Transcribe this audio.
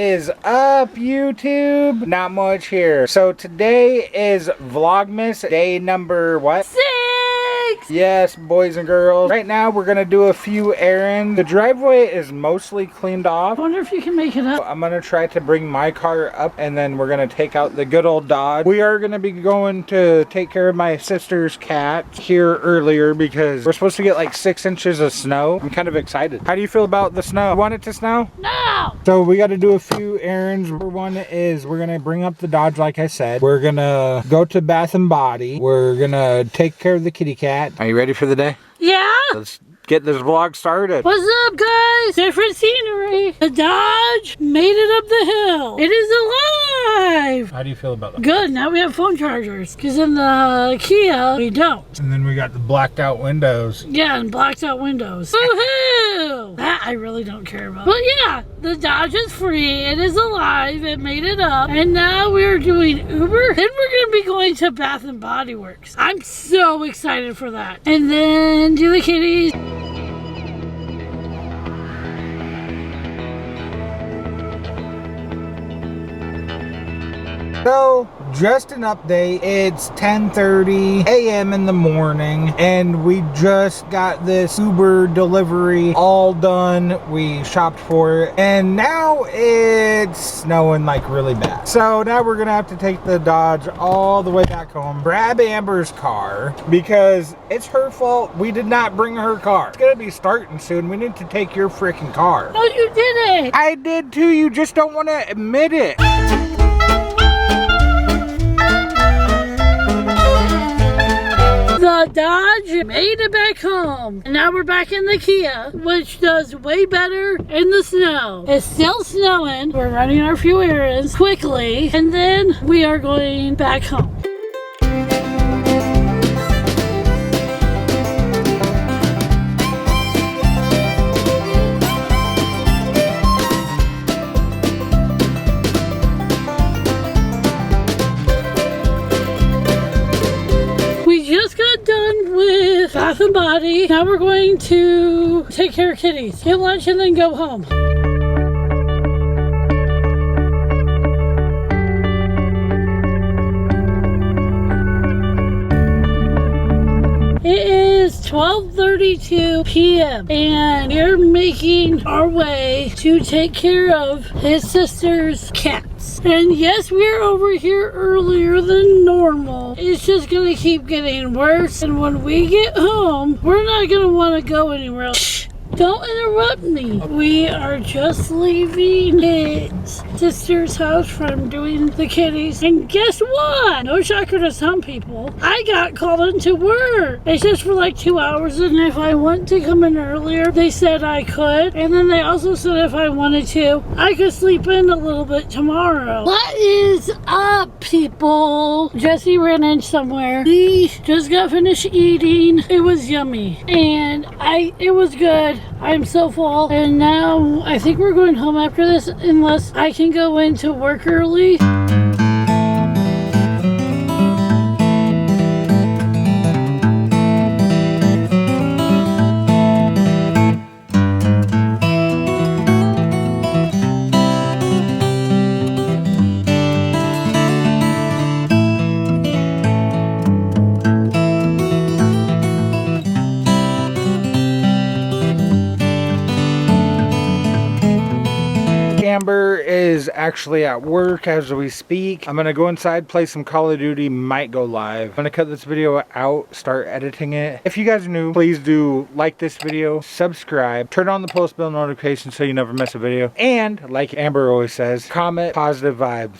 is up, YouTube? Not much here. So today is Vlogmas day number what? 6! Yes, boys and girls. Right now we're gonna do a few errands. The driveway is mostly cleaned off. I wonder if you can make it up. I'm gonna try to bring my car up and then we're gonna take out the good old Dodge. We are gonna be going to take care of my sister's cat here earlier because we're supposed to get like 6 inches of snow. I'm kind of excited. How do you feel about the snow? You want it to snow? No! So we got to do a few errands. Number one is we're gonna bring up the Dodge like I said. We're gonna go to Bath and Body. We're gonna take care of the kitty cat. Are you ready for the day? Yeah? Let's get this vlog started. What's up, guys? Different scenery. The Dodge made it up the hill. It is alive. How do you feel about that? Good. Now we have phone chargers. Because in the Kia, we don't. And then we got the blacked out windows. Yeah, and blacked out windows. Woohoo! That I really don't care about. But yeah, the Dodge is free. It is alive. It made it up. And now we're doing Uber. Then we're going to be going to Bath and Body Works. I'm so excited for that. And then do the kitties. So, just an update, it's 10:30 a.m. in the morning and we just got this Uber delivery all done. We shopped for it and now it's snowing like really bad. So now we're gonna have to take the Dodge all the way back home, grab Amber's car because it's her fault. We did not bring her car. It's gonna be starting soon. We need to take your freaking car. No, you didn't. I did too, you just don't want to admit it. The Dodge made it back home. And now we're back in the Kia, which does way better in the snow. It's still snowing. We're running our few errands quickly, and then we are going back home. Done with Bath and Body. Now we're going to take care of kitties, get lunch, and then go home. It is 12:32 p.m. and we're making our way to take care of his sister's cats. And yes, we're over here earlier than normal. It's just gonna keep getting worse, and when we get home, we're not gonna want to go anywhere else. Shh, don't interrupt me. We are just leaving his sister's house from doing the kitties, and guess what? No shocker to some people, I got called into work. It's just for like 2 hours, and if I want to come in earlier, they said I could, and then they also said if I wanted to, I could sleep in a little bit tomorrow. What is up, people? Jesse ran in somewhere. We just got finished eating. It was yummy, and it was good. I'm so full, and now I think we're going home after this unless I can go into work early. Amber is actually at work as we speak. I'm gonna go inside, play some Call of Duty, might go live. I'm gonna cut this video out, start editing it. If you guys are new, please do like this video, subscribe, turn on the post bell notification so you never miss a video, and like Amber always says, comment positive vibes.